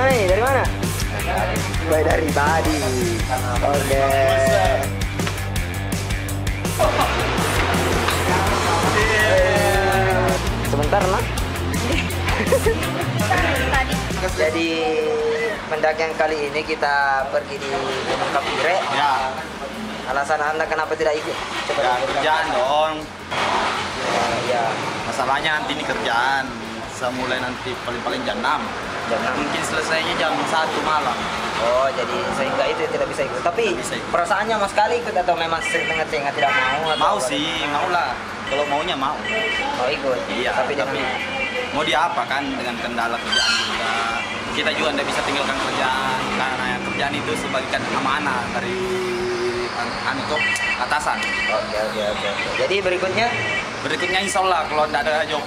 nih? Dari mana? Baik, dari tadi. Oke. Sebentar, nak. Jadi pendakian kali ini kita pergi di Gunung Kapire. Ya, Alasan Anda kenapa tidak ikut? Coba ya diberitakan. kerjaan dong. Ya, Masalahnya nanti ini kerjaan. Saya mulai nanti paling-paling jam 6. jam 6. Mungkin selesainya jam 1 malam. Oh, jadi sehingga itu tidak bisa ikut. Tapi Tidak bisa ikut. perasaannya mas sekali ikut atau memang setengah-setengah tidak mau? Atau Mau sih, mau lah. Kalau maunya mau. mau ikut. Iya, tapi tapi mau dia apa kan dengan kendala kerjaan juga. Kita juga tidak bisa tinggalkan kerjaan karena kerjaan itu sebagai amanah dari untuk atasan. Oke. Jadi berikutnya Berikutnya insya Allah kalau tidak ada job.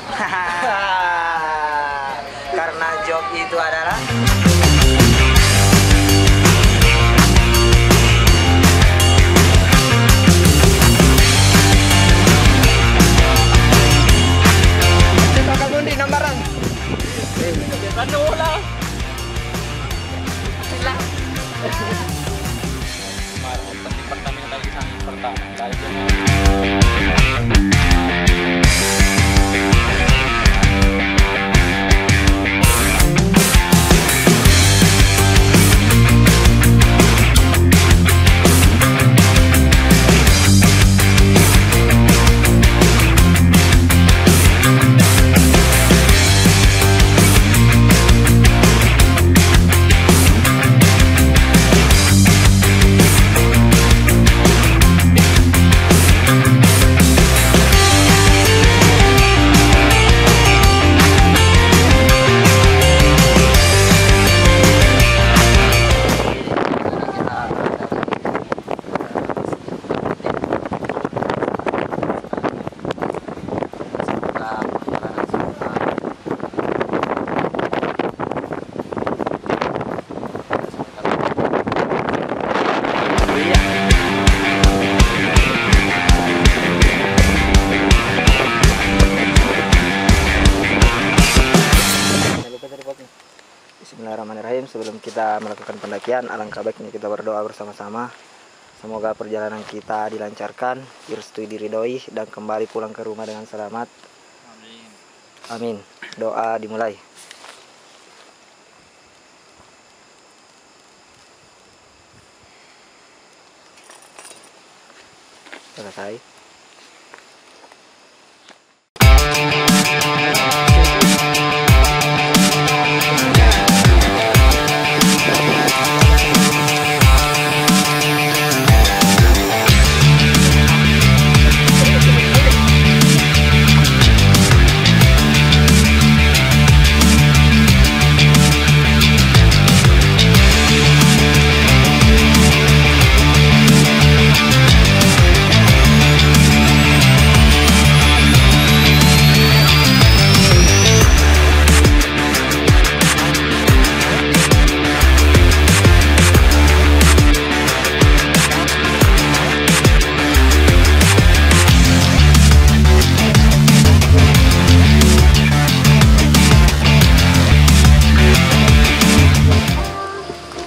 karena job itu adalah Kakak Bundi nombaran. Penting pertamina lagi sangat pertama. Bismillahirrahmanirrahim. Sebelum kita melakukan pendakian, alangkah baiknya kita berdoa bersama-sama. Semoga perjalanan kita dilancarkan, direstui, diridhoi, dan kembali pulang ke rumah dengan selamat. Amin. Doa dimulai. Selesai.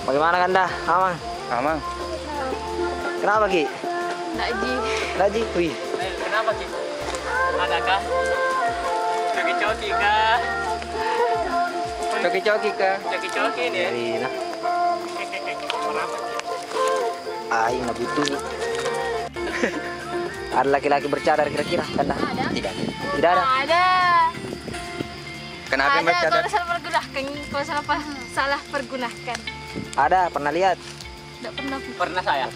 Bagaimana Kanda? Aman? Aman. Kenapa Ki? Daji. Daji? Wih. Kenapa Ki? Adakah? Coki-coki kah? Coki-coki kah? Coki-coki nih ya? Dari nah. Kenapa Ki? Aing na butuh. Ada laki-laki bercadar kira-kira Kanda? Ada. Tidak. Tidak ada. Ada. Kenapa yang Ada bercadar? kalau salah pergunakan, kalau salah pergunakan. Ada, pernah lihat? Tidak pernah. Pernah saya?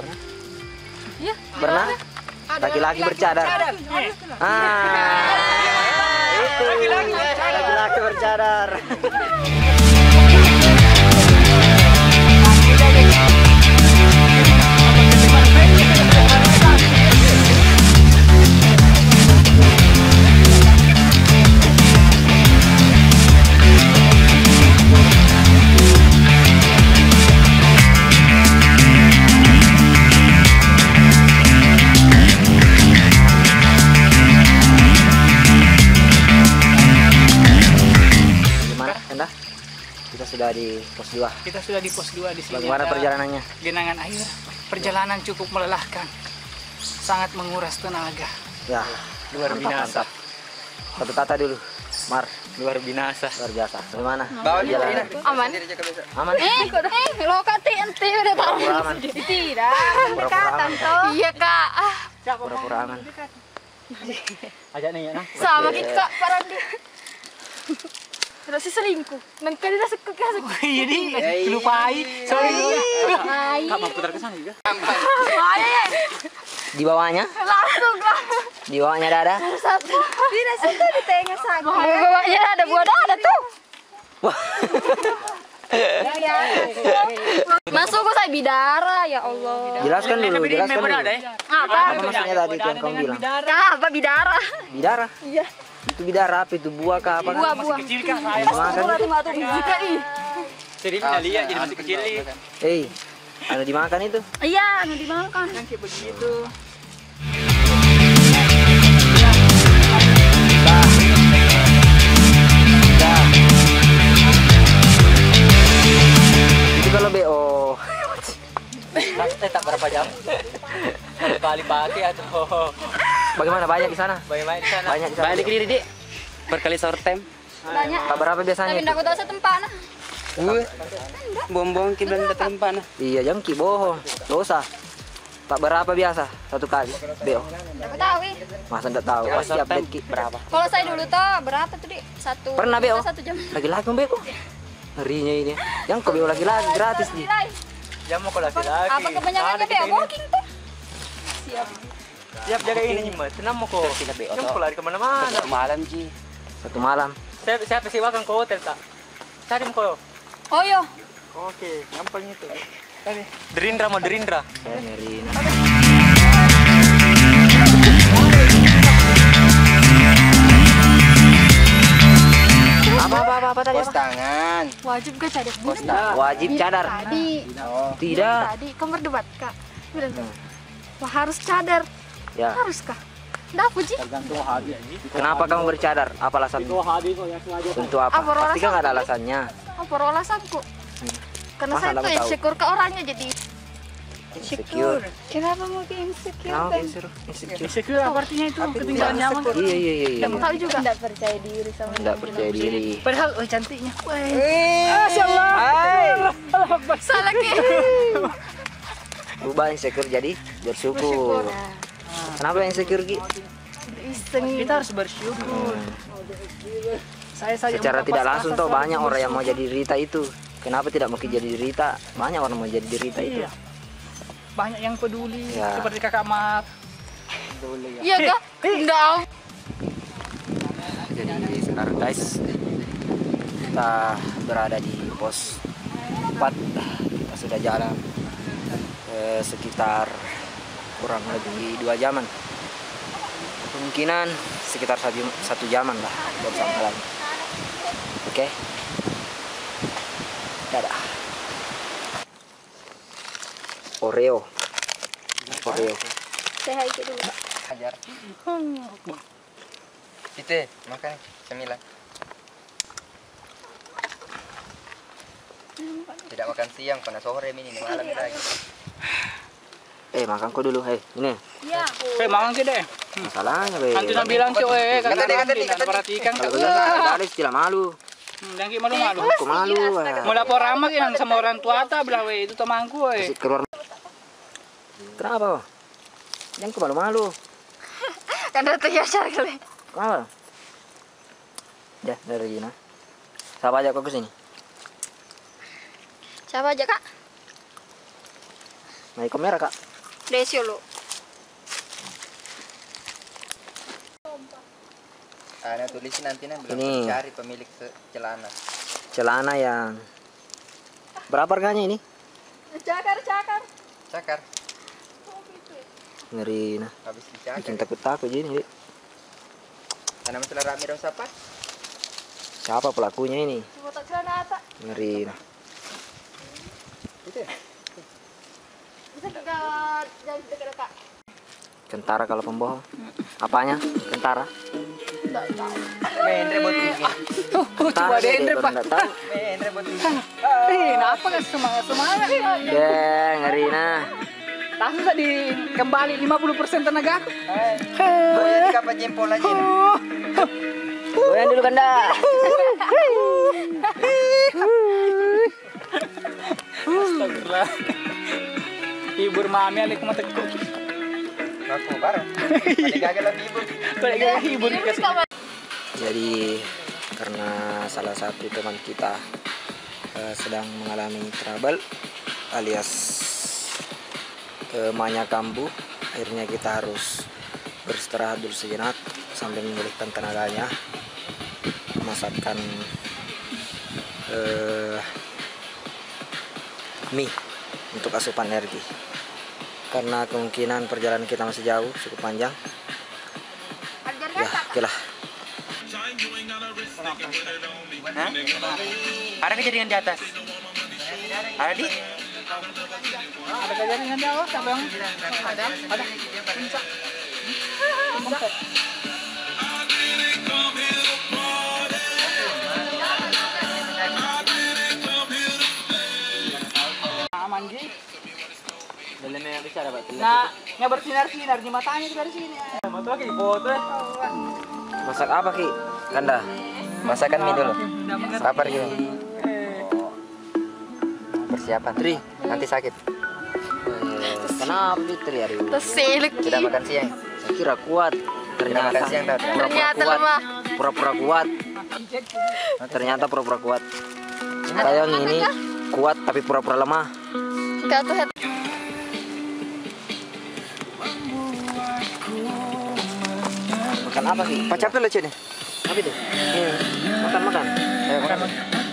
Ya. Pernah? Laki-laki bercadar. Itu laki-laki bercadar. Gimana, Anda? sudah di pos 2. Kita sudah di pos 2 di sini. Bagaimana ada perjalanannya? Genangan air. Perjalanan cukup melelahkan. Sangat menguras tenaga. Ya, Luar mantap. Satu kata dulu, Mar. Luar binasa. Luar biasa. Bagaimana? Bawa dia Perjalanan? Aman. Aman? Lo kata ente udah tahu. Pura-pura aman. Tidak. Pura-pura aman. Iya kak. Pura-pura aman. Ajak nih ya, nah. Sama kita kak, Pak Randi. Udah si selingkuh. Nanti dia suka kasih. Jadi lupai. Sorry. Ai. Kak mau putar ke sana juga. Di bawahnya? Langsung kak. Di bawahnya dada? Satu. Tidak situ di tengah sakit. Bawahnya ada buah dada tuh. Wah. Masuk kok saya bidara ya Allah. Jelaskan dulu, jelaskan dulu. Apa? Apa maksudnya tadi itu yang kamu bilang? Apa bidara? Bidara? Iya. Itu bidara apa itu? Buah kah apa? Buah-buah. Kecil kak saya. Dimakan? Jadi bisa lihat jadi masih kecil nih. Ada dimakan itu? Iya, nggak dimakan. Kan kayak begitu. Itu kalau BO. Tak berapa jam? Kali pakai atau Bagaimana banyak di sana? banyak di sana. Banyak di sana. Balik diri dik. Berkali short time. Banyak. Tak berapa biasanya? Tapi Itu? nggak tahu setempat nah. Bombong kita datang tempat. Iya, jangki bohong. Dosa. Tak berapa biasa satu kali BO? Nggak tahu ih. Masa enggak tahu? Pasti update Ki. Berapa? Kalau saya dulu tuh berapa tuh dik? Pernah, Beo? 1 jam. Lagi-lagi beko. Harinya ini. Yang kau BO lagi-lagi gratis di. Jam mau kalau laki-laki. Apa kebanyakannya Beo? Walking tuh. Siap jaga ini Mbak. Tenang mau kok. Jam mau lari kemana-mana. Malam Ji. Satu malam. Saya persiwakan ke hotel tak. Cari mau. Oh iya. Oke, gampang itu. Tadi. Derindra mau Derindra. Saya nyari. Apa tadi? Pos tangan. Wajib gak cadar? Wajib cadar. Tadi. Tidak. Tadi kamu berdebat kak. Bilang wah harus cadar. Ya. Haruskah? Nggak puji. Kenapa kamu bercadar? Apa alasannya? Untuk apa? Apa Pasti kan alasan? ada alasannya. Apa alasanku? Karena Masa saya nggak tuh tahu? insecure ke orangnya jadi. Insecure. Kenapa mau ke insecure? Kenapa kan? insecure? Insecure apa artinya itu? Ketinggalan nyaman. Iya. Nggak tahu juga. Nggak percaya diri sama. Nggak percaya diri. Padahal cantiknya. Masya Allah. Salah ki. Ubah insecure jadi bersyukur. Kenapa insecure Ki? Kita harus bersyukur. Saya saja Secara tidak langsung tuh banyak orang yang mau jadi derita itu. Kenapa tidak mau jadi derita? Banyak orang mau jadi derita itu. Iya. Banyak yang peduli Ya. seperti Kakak Mat. Iya kak? Nggak. Jadi sekarang guys kita berada di pos 4. Kita sudah jalan sekitar kurang lebih 2 jaman. Kemungkinan sekitar 1 jaman lah baru sampai lagi. Oke. Dadah. Oreo. Saya hai dulu. Ajar. Itu makan cemilan. Tidak makan siang, karena sore ini malam lagi. Makan kau dulu, ini. Iya. Makan ke deh. Masalahnya, be. Nanti saya bilang sih, Kata dia. perhatikan. Kalau benar ada istilah malu. Dan kita malu-malu. Aku malu. Mau lapor ramak yang sama orang tua tak bilang, itu temanku, Kasih keluar. Kenapa? Jangan kau malu-malu. Kan datang ya cari kali. Kenapa? Ya, dari Gina. Siapa aja kau ke sini? Siapa aja kak? Naik kamera, Kak. Desio lo. Ana tulisin nanti belum Ini. cari pemilik celana. Celana yang berapa harganya ini? Cakar. Cakar. Ngeri nah. Habis dicakar. Bikin takut-takut gini. Karena masalah rame dong siapa? Siapa pelakunya ini? Cuma tak celana tak. Ngeri nah. Itu ya? Bisa dekat, jangan dekat kak. Tentara kalau pembohong. Apanya? Tentara. Main rebot ini. Coba deh Andre Pak. Tahu. Main rebot ini. Kenapa nggak semangat? Deh, ngeri nah. Langsung tadi kembali 50% tenaga aku. Boleh kapan jempol aja. Goyang dulu Kanda. Astagfirullah. Hibur mami alik mata ku. Aku parah. Ada gagal lagi ibu. Kayak hibur dikasih. Jadi karena salah satu teman kita sedang mengalami trouble alias emaknya kambuh, akhirnya kita harus beristirahat dulu sejenak sambil memulihkan tenaganya, memasakkan mie untuk asupan energi. Karena kemungkinan perjalanan kita masih jauh, cukup panjang. Ya, oke lah. Hah? Ada kejadian di atas. Ada di? Ada kejadian di awas apa yang? Ada. Puncak. Tumpeng. Aman Ji. Dalamnya bisa dapat. Nah, nggak bersinar-sinar di matanya dari sini. Foto lagi foto. Masak apa Ki? Kanda, masakan mie dulu. Sabar gitu. Persiapan. Tri, nanti sakit. Kenapa Tri hari ini? Terseluk. Tidak makan siang. Saya kira kuat. Tidak makan siang tadi. Ternyata lemah. Pura-pura kuat. Ternyata pura-pura kuat. Sayang ini kuat tapi pura-pura lemah. Kau tuh head. Makan apa Ki? Pacap dulu sini. Apa itu? Makan. Ayo makan.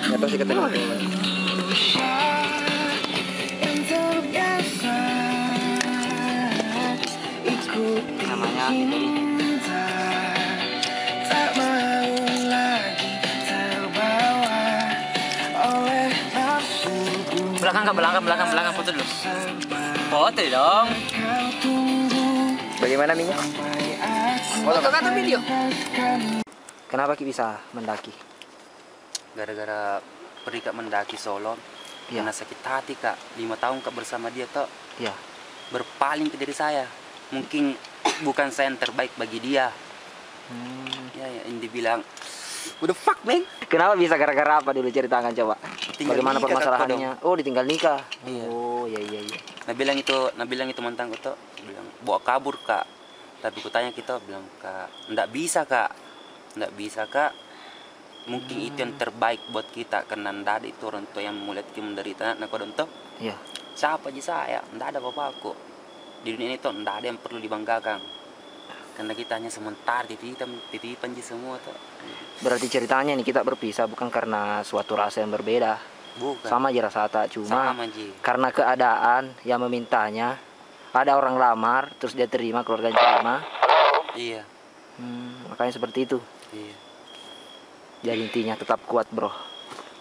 Ya terus ikat dulu. Namanya ini. Belakang foto dulu. Foto dong. Bagaimana minyak? Foto atau video? Kenapa Ki bisa mendaki? Gara-gara pergi Kak mendaki Solo, Ya. karena sakit hati Kak, 5 tahun Kak bersama dia Kak, Ya. berpaling ke diri saya. Mungkin bukan saya yang terbaik bagi dia. Ya, yang dibilang, udah fuck man. Kenapa bisa gara-gara apa dulu ceritakan coba? Tinggal Bagaimana nikah, Kak, permasalahannya? Oh, ditinggal nikah. Iya. Oh, iya. Nah bilang itu mantanku tuh, bilang bawa kabur Kak. Tapi kutanya kita bilang Kak, ndak bisa Kak. Mungkin itu yang terbaik buat kita karena ndak ada itu orang tua yang melihat kita menderita. Nah kau tuh, Iya. siapa aja saya, ndak ada apa-apa kok. Di dunia ini tuh ndak ada yang perlu dibanggakan. Karena kita hanya sementara titipan aja semua tuh. Berarti ceritanya nih kita berpisah bukan karena suatu rasa yang berbeda. Bukan. Sama aja rasa tak cuma Sama, Ji. karena keadaan yang memintanya. Ada orang lamar terus dia terima, keluarganya terima. Iya. Makanya seperti itu. Iya. Jadi intinya tetap kuat bro.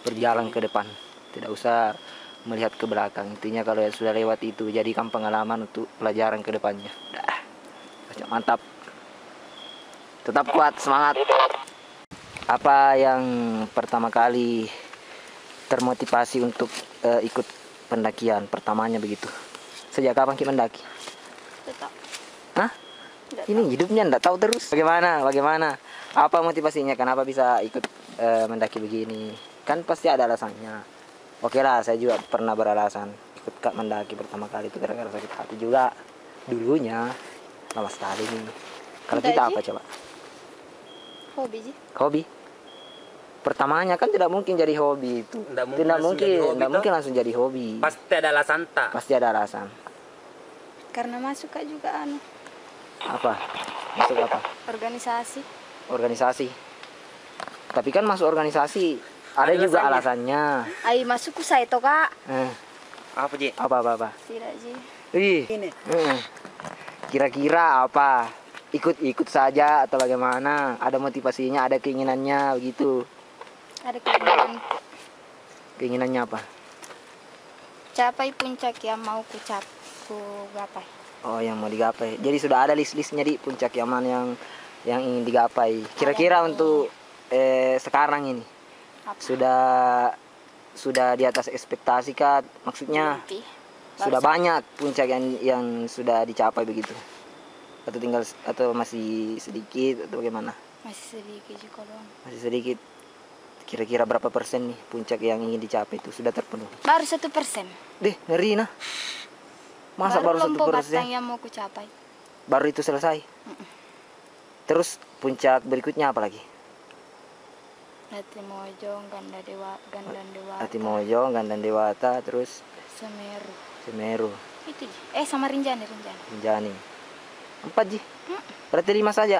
Berjalan ke depan. Tidak usah melihat ke belakang. Intinya kalau sudah lewat itu jadikan pengalaman untuk pelajaran ke depannya. Dah. Mantap. Tetap kuat, semangat. Apa yang pertama kali termotivasi untuk ikut pendakian pertamanya begitu? Sejak kapan Ki mendaki? Tetap. Hah? Ini hidupnya ndak tahu terus. Bagaimana? Apa motivasinya? Kenapa bisa ikut mendaki begini? Kan pasti ada alasannya. Oke lah, saya juga pernah beralasan ikut Kak mendaki pertama kali itu gara-gara sakit hati juga. Dulunya lama sekali nih. Kalau kita apa coba? Hobi Ji. Hobi. Pertamanya kan tidak mungkin jadi hobi itu. Tidak mungkin langsung jadi hobi. Pasti ada alasan tak? Pasti ada alasan. Karena masuk Kak juga Apa? Masuk apa? organisasi. Tapi kan masuk organisasi ada juga alasannya. Ai masuk ku saya to Kak. Apa Ji? Apa? Tidak Ji. Ih. Kira-kira apa? Ikut saja atau bagaimana? Ada motivasinya, ada keinginannya begitu. Ada keinginan Keinginannya apa? capai puncak yang mau ku gapai. Oh, yang mau digapai. Jadi sudah ada list-listnya di puncak yang mana yang yang ingin digapai. Kira-kira untuk sekarang ini Apa? sudah di atas ekspektasi kah? Maksudnya Mimpi. sudah banyak puncak yang sudah dicapai begitu? Atau tinggal atau masih sedikit atau bagaimana? Masih sedikit juga dong. Masih sedikit. Kira-kira berapa persen nih puncak yang ingin dicapai itu sudah terpenuhi? Baru 1%. Deh, ngeri nah. Masa baru Lombok 1%? Batang yang mau ku capai. Baru itu selesai. Terus puncak berikutnya apa lagi? Latimojong, Ganda Dewata, Latimojong, Gandan Dewata, terus Semeru. Semeru, Itu Ji. Sama Rinjani. Rinjani. 4 Ji. Berarti 5 saja.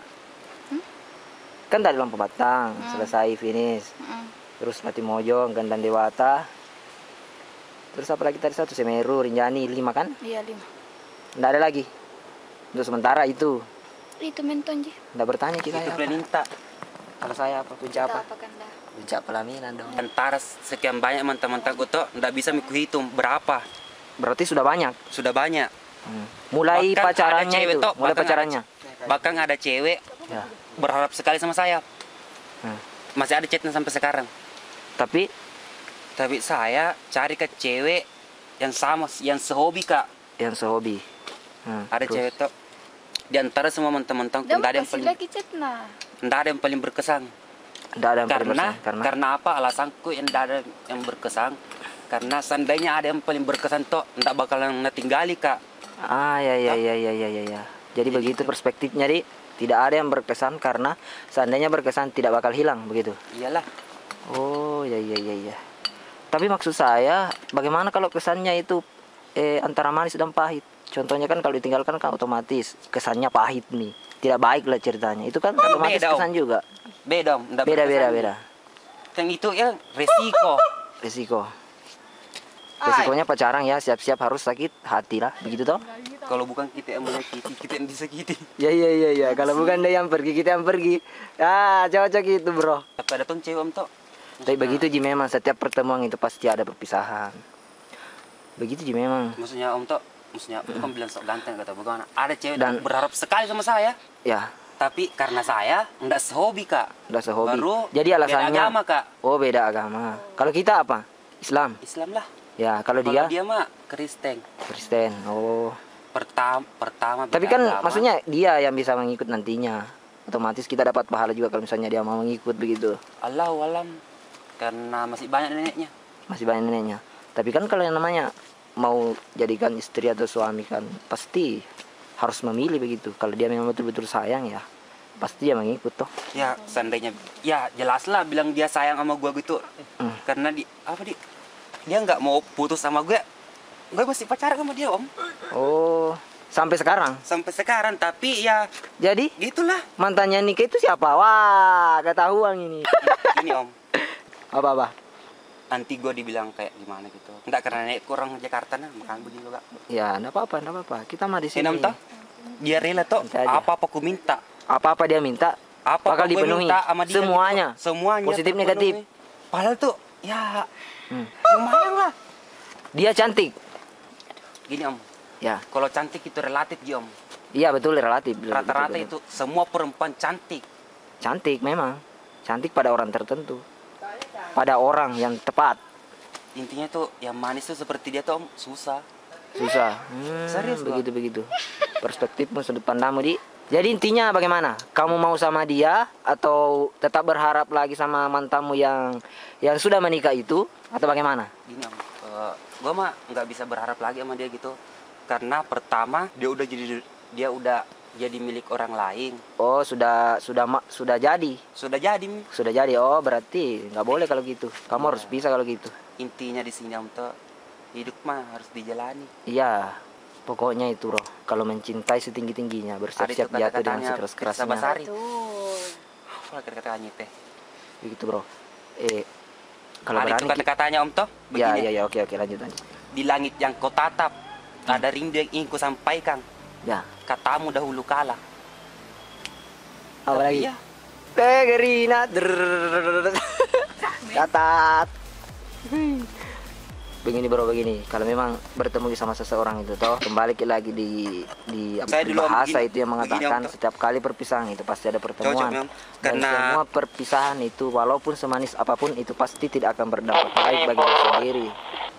Kan dari Lombok Batang selesai finish. Terus Latimojong, Gandan Dewata. Terus apa lagi tadi satu? Semeru, Rinjani, 5 kan? Iya 5. Nggak ada lagi. Untuk sementara itu. Itu menton Ji. Nggak bertanya kita Itu ya. planinta. Kalau saya apa? Puncak apa? Apa Kanda? Puncak pelaminan dong. Antara sekian banyak teman-temanku tuh nggak bisa aku hitung berapa. Berarti sudah banyak. Sudah banyak. Mulai Bahkan ada pacarannya cewek itu. toh, Mulai bahkan pacarannya. Bahkan ada cewek Ya. berharap sekali sama saya. Hmm. Masih ada chatnya sampai sekarang. Tapi Tapi saya cari ke cewek yang sama, yang sehobi kak. yang sehobi. Ada Terus? cewek tuh. Di antara semua teman-teman Dan nggak ada yang kasih paling, lagi chat nah. nggak ada yang paling berkesan. Nggak ada yang paling Karena berkesan. karena apa alasanku yang nggak ada yang berkesan? Karena seandainya ada yang paling berkesan toh nggak bakalan tinggali kak. Ya. Jadi begitu perspektifnya, Di. Tidak ada yang berkesan karena seandainya berkesan tidak bakal hilang begitu. Iyalah. Oh, ya. Tapi maksud saya, bagaimana kalau kesannya itu antara manis dan pahit? Contohnya kan kalau ditinggalkan kan otomatis kesannya pahit nih. Tidak baik lah ceritanya. Itu kan otomatis beda, Om. kesan juga. Beda, Om. Nggak Beda. berkesan. Yang itu ya resiko. Resiko. Resikonya pacaran ya, siap-siap harus sakit hati lah, begitu toh? Kalau bukan kita yang menyakiti, kita yang disakiti. Ya. Kalau bukan dia yang pergi, kita yang pergi. Cocok itu, bro. Tapi ada tuh cewek Om toh. Tapi begitu Ji, memang setiap pertemuan itu pasti ada perpisahan. Begitu Ji memang. Maksudnya Om toh, maksudnya itu kan bilang sok ganteng kata bagaimana? Ada cewek Dan- yang berharap sekali sama saya, Ya, tapi karena saya nggak sehobi kak. udah sehobi. Baru Jadi alasannya beda agama kak. Oh, beda agama. Kalau kita apa? Islam. Islam lah. Ya, kalau Kalau dia dia mah Kristen. Kristen. Oh. Pertama Tapi beda kan agama. maksudnya dia yang bisa mengikut nantinya. Otomatis kita dapat pahala juga kalau misalnya dia mau mengikut begitu. Allahu alam, karena masih banyak neneknya. Masih banyak neneknya. Tapi kan kalau yang namanya mau jadikan istri atau suami kan pasti harus memilih begitu. Kalau dia memang betul-betul sayang ya pasti dia mengikut toh. Ya seandainya, ya jelas lah bilang dia sayang sama gua gitu. Hmm. Karena dia nggak mau putus sama gue masih pacaran sama dia Om Oh, sampai sekarang. sampai sekarang. Tapi ya Jadi gitulah. mantannya Nika itu siapa? Wah, ketahuan ini. Ini Om, Apa? nanti gue dibilang kayak gimana gitu. Enggak karena naik kurang Jakarta nah, makan begini juga. Ya, enggak apa-apa. Kita mah di sini. Enam toh, dia rela toh. Santai aja. Apa ku minta, Apa-apa dia minta, apa bakal gue dipenuhi. minta sama dia Semuanya. gitu. Semuanya Positif, terpenuhi. negatif. Padahal tuh ya Hmm. lumayan lah. Dia cantik. Gini Om, Ya. kalau cantik itu relatif Ji Om. Iya, betul relatif. Rata-rata Betul. itu semua perempuan cantik. Cantik memang. Cantik pada orang tertentu. Pada orang yang tepat. Intinya tuh yang manis tuh seperti dia tuh Om susah. Susah. Serius, Bang? begitu. Perspektifmu, sudut pandangmu, Di. Jadi intinya bagaimana? Kamu mau sama dia atau tetap berharap lagi sama mantanmu yang sudah menikah itu atau bagaimana? Gini Om, gue mah nggak bisa berharap lagi sama dia gitu. Karena pertama dia udah jadi milik orang lain. Oh, sudah jadi. Sudah jadi. Sudah jadi. Oh, berarti nggak boleh kalau gitu. Kamu harus bisa kalau gitu. Intinya di sini Om tuh hidup mah harus dijalani. Iya. Pokoknya itu, Bro. Kalau mencintai setinggi-tingginya, bersiap-siap Ada itu jatuh dengan kata-katanya, sekeras-kerasnya. Sabasari. Betul. Apa kata-katanya teh? Begitu, Bro. Kalau Ada itu berani kata-katanya Om toh begini. Ya, oke, lanjut. Di langit yang kau tatap ada rindu yang ingin ku sampaikan. Ya. Katamu dahulu kala. Apa lagi? Iya. Gerina. Catat. begini bro, begini. Kalau memang bertemu sama seseorang itu toh, kembali lagi di Saya di dulu bahasa begini- itu yang mengatakan begini, Om, toh. setiap kali perpisahan itu pasti ada pertemuan. Cocok, Om. Dan Karena- semua perpisahan itu walaupun semanis apapun itu pasti tidak akan berdampak baik bagi diri sendiri.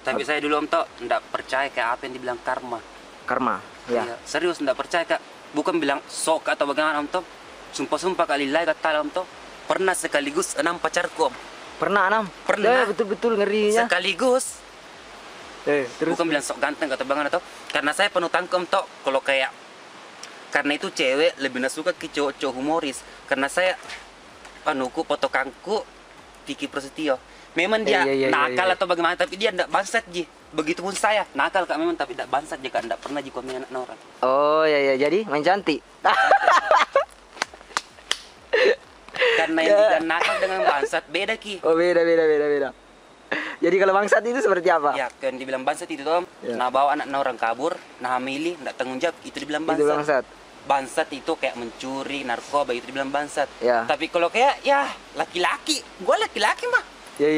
Tapi saya dulu Om Tok nggak percaya kayak apa yang dibilang karma. Karma, ya. Iya, serius nggak percaya Kak. Bukan bilang sok atau bagaimana Om Tok. Sumpah-sumpah kali lain kata Om Tok. Pernah sekaligus 6 pacarku Om. Pernah Anam? Pernah. Betul-betul ngerinya. Sekaligus. Terus Bukan bilang sok ganteng atau bagaimana Tok. Karena saya penuh tangkem Tok. Kalau kayak karena itu cewek lebih suka ke cowok-cowok humoris. Karena saya potokanku Kiki Prasetyo. Memang dia Iya. nakal atau bagaimana, tapi dia ndak bangsat ji. Begitupun saya nakal Kak memang, tapi ndak bangsat ji Kak, ndak pernah ji komen anak orang. Oh ya, jadi main cantik. Karena yang dibilang nakal dengan bangsat beda Ki. Oh beda. Jadi kalau bangsat itu seperti apa? Ya kan dibilang bangsat itu Tom. Ya. Nah bawa anak orang kabur, nah milih ndak tanggung jawab, itu dibilang Itu bangsat. bangsat. Bangsat itu kayak mencuri narkoba, itu dibilang bangsat. Ya. Tapi kalau kayak ya laki-laki, gua laki-laki mah Ya,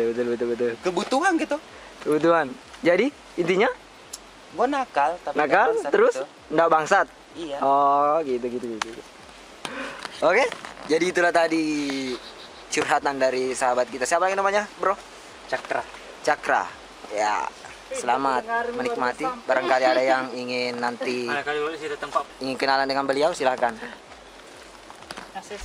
betul. kebutuhan gitu. Kebutuhan. Jadi intinya Gua nakal tapi ndak nakal bangsat terus gitu. nggak bangsat. Iya. Oh gitu. Oke, jadi itulah tadi curhatan dari sahabat kita. Siapa lagi namanya, bro? Cakra. Ya, selamat menikmati. Barangkali ada yang ingin nanti ingin kenalan dengan beliau, silakan. Akses.